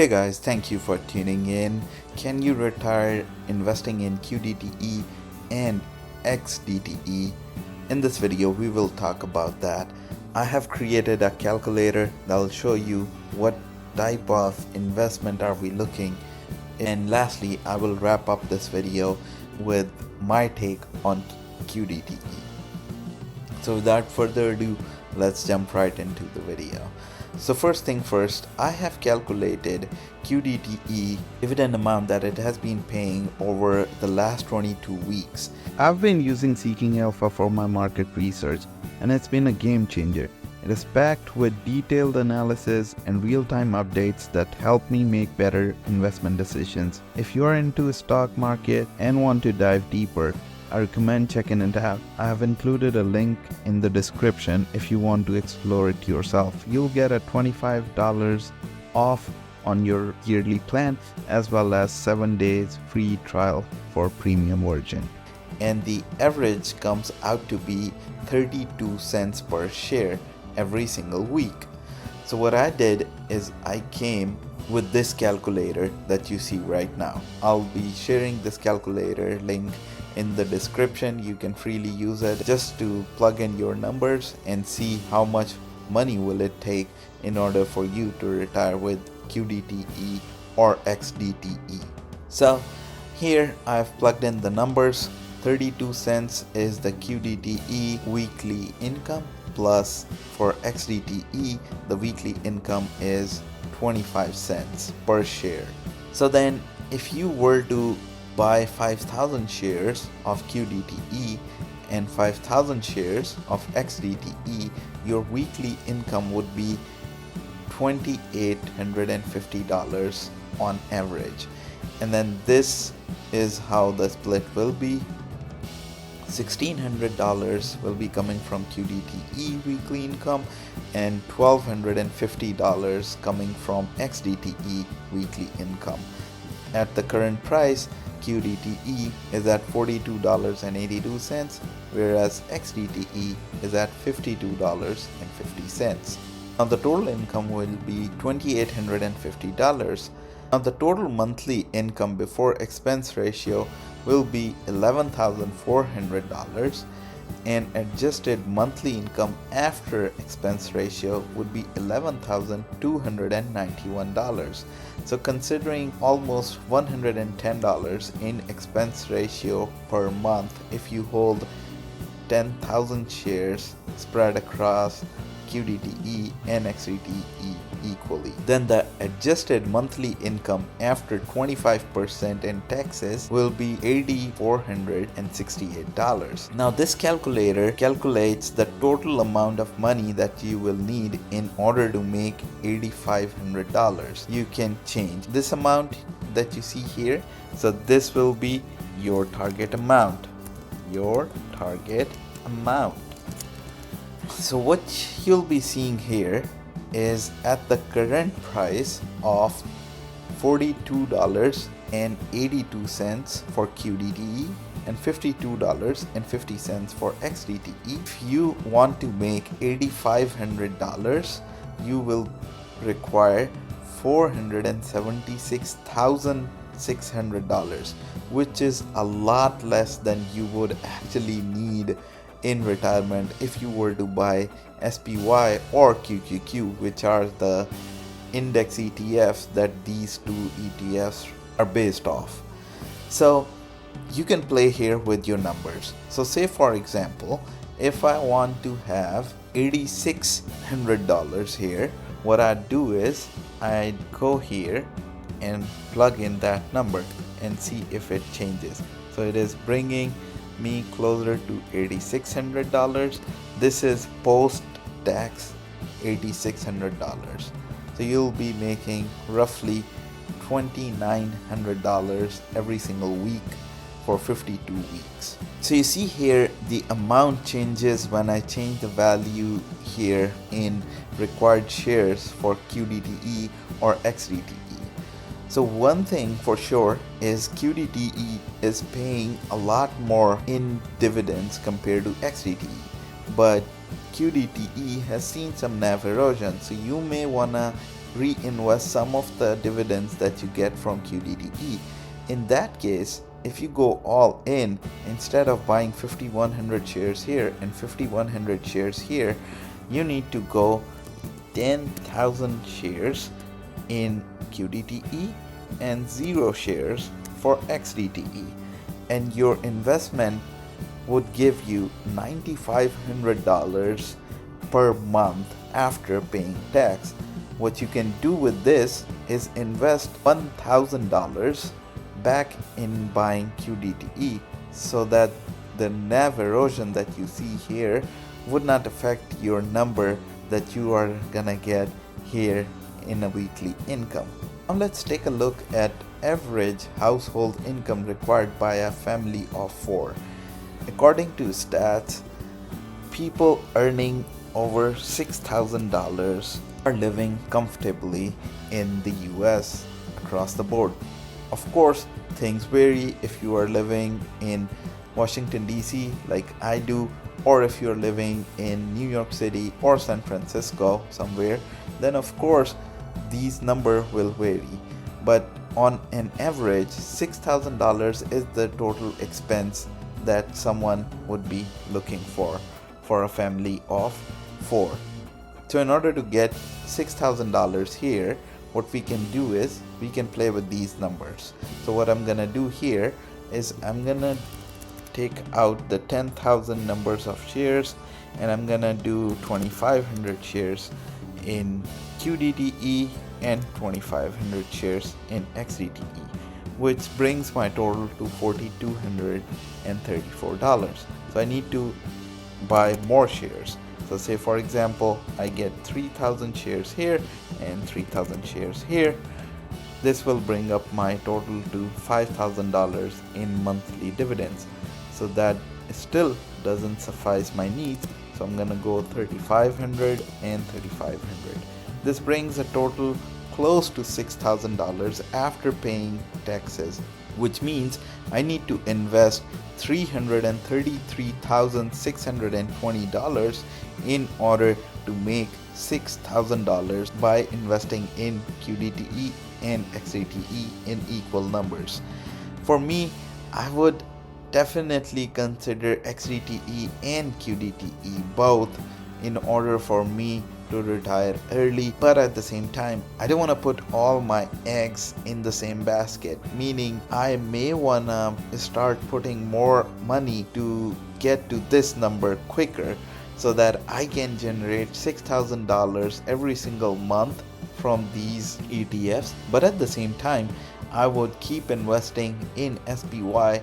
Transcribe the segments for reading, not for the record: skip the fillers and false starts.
Hey guys, thank you for tuning in. Can you retire investing in QDTE and XDTE? In this video, we will talk about that. I have created a calculator that will show you what type of investment are we looking. And lastly, I will wrap up this video with my take on QDTE. So without further ado, let's jump right into the video. So first thing first, I have calculated QDTE dividend amount that it has been paying over the last 22 weeks. I've been using Seeking Alpha for my market research, and it's been a game changer. It is packed with detailed analysis and real-time updates that help me make better investment decisions. If you are into the stock market and want to dive deeper, I recommend checking it out. I have included a link in the description if you want to explore it yourself. You'll get a $25 off on your yearly plan as well as 7 days free trial for premium version. And the average comes out to be 32 cents per share every single week. So what I did is I came with this calculator that you see right now. I'll be sharing this calculator link in the description. You can freely use it just to plug in your numbers and see how much money will it take in order for you to retire with QDTE or XDTE. So here I've plugged in the numbers. 32 cents is the QDTE weekly income, plus for XDTE the weekly income is 25 cents per share. So then if you were to buy 5,000 shares of QDTE and 5,000 shares of XDTE, your weekly income would be $2,850 on average. And then this is how the split will be. $1,600 will be coming from QDTE weekly income and $1,250 coming from XDTE weekly income. At the current price, QDTE is at $42.82, whereas XDTE is at $52.50. Now the total income will be $2,850. Now the total monthly income before expense ratio will be $11,400, and adjusted monthly income after expense ratio would be $11,291. So considering almost $110 in expense ratio per month if you hold 10,000 shares spread across QDTE and XDTE equally, then the adjusted monthly income after 25% in taxes will be $8,468. Now this calculator calculates the total amount of money that you will need in order to make $8,500. You can change this amount that you see here, so this will be your target amount. So what you'll be seeing here is at the current price of $42.82 for QDTE and $52.50 for XDTE. If you want to make $8,500, you will require $476,600, which is a lot less than you would actually need in retirement if you were to buy SPY or QQQ, which are the index ETFs that these two ETFs are based off. So you can play here with your numbers. So say for example, if I want to have $8,600 here, what I'd do is I'd go here and plug in that number and see if it changes. So it is bringing me closer to $8,600. This is post-tax $8,600. So you'll be making roughly $2,900 every single week for 52 weeks. So you see here the amount changes when I change the value here in required shares for QDTE or XDTE. So one thing for sure is QDTE is paying a lot more in dividends compared to XDTE, but QDTE has seen some NAV erosion, so you may wanna reinvest some of the dividends that you get from QDTE. In that case, if you go all in, instead of buying 5100 shares here and 5100 shares here, you need to go 10,000 shares in QDTE and 0 shares for XDTE, and your investment would give you $9,500 per month after paying tax. What you can do with this is invest $1,000 back in buying QDTE so that the NAV erosion that you see here would not affect your number that you are gonna get here in a weekly income. Now let's take a look at average household income required by a family of 4. According to stats, people earning over $6,000 are living comfortably in the US across the board. Of course, things vary if you are living in Washington DC like I do, or if you're living in New York City or San Francisco somewhere, then of course these numbers will vary. But on an average, $6,000 is the total expense that someone would be looking for a family of 4. So in order to get $6,000 here, what we can do is we can play with these numbers. So what I'm gonna do here is I'm gonna take out the 10,000 numbers of shares, and I'm gonna do 2,500 shares in QDTE and 2,500 shares in XDTE, which brings my total to $4,234. So I need to buy more shares. So say for example I get 3,000 shares here and 3,000 shares here. This will bring up my total to $5,000 in monthly dividends. So that still doesn't suffice my needs, so I'm gonna go 3,500 and 3,500. This brings a total close to $6,000 after paying taxes, which means I need to invest $333,620 in order to make $6,000 by investing in QDTE and XDTE in equal numbers. For me, I would definitely consider XDTE and QDTE both in order for me to retire early, but at the same time I don't want to put all my eggs in the same basket, meaning I may want to start putting more money to get to this number quicker so that I can generate $6,000 every single month from these ETFs, but at the same time I would keep investing in SPY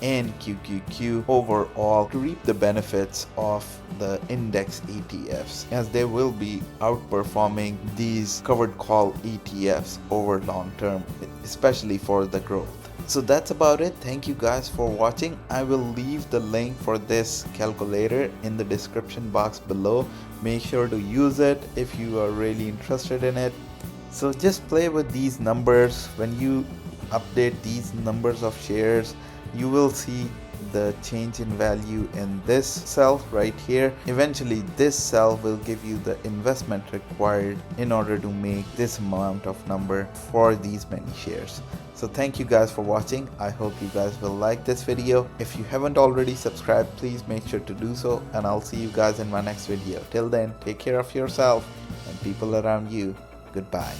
and QQQ overall to reap the benefits of the index ETFs, as they will be outperforming these covered call ETFs over long term, especially for the growth. So that's about it. Thank you guys for watching. I will leave the link for this calculator in the description box below. Make sure to use it if you are really interested in it. So just play with these numbers. When you update these numbers of shares, you will see the change in value in this cell right here. Eventually this cell will give you the investment required in order to make this amount of number for these many shares. So thank you guys for watching. I hope you guys will like this video. If you haven't already subscribed, please make sure to do so, and I'll see you guys in my next video. Till then, take care of yourself and people around you. Goodbye.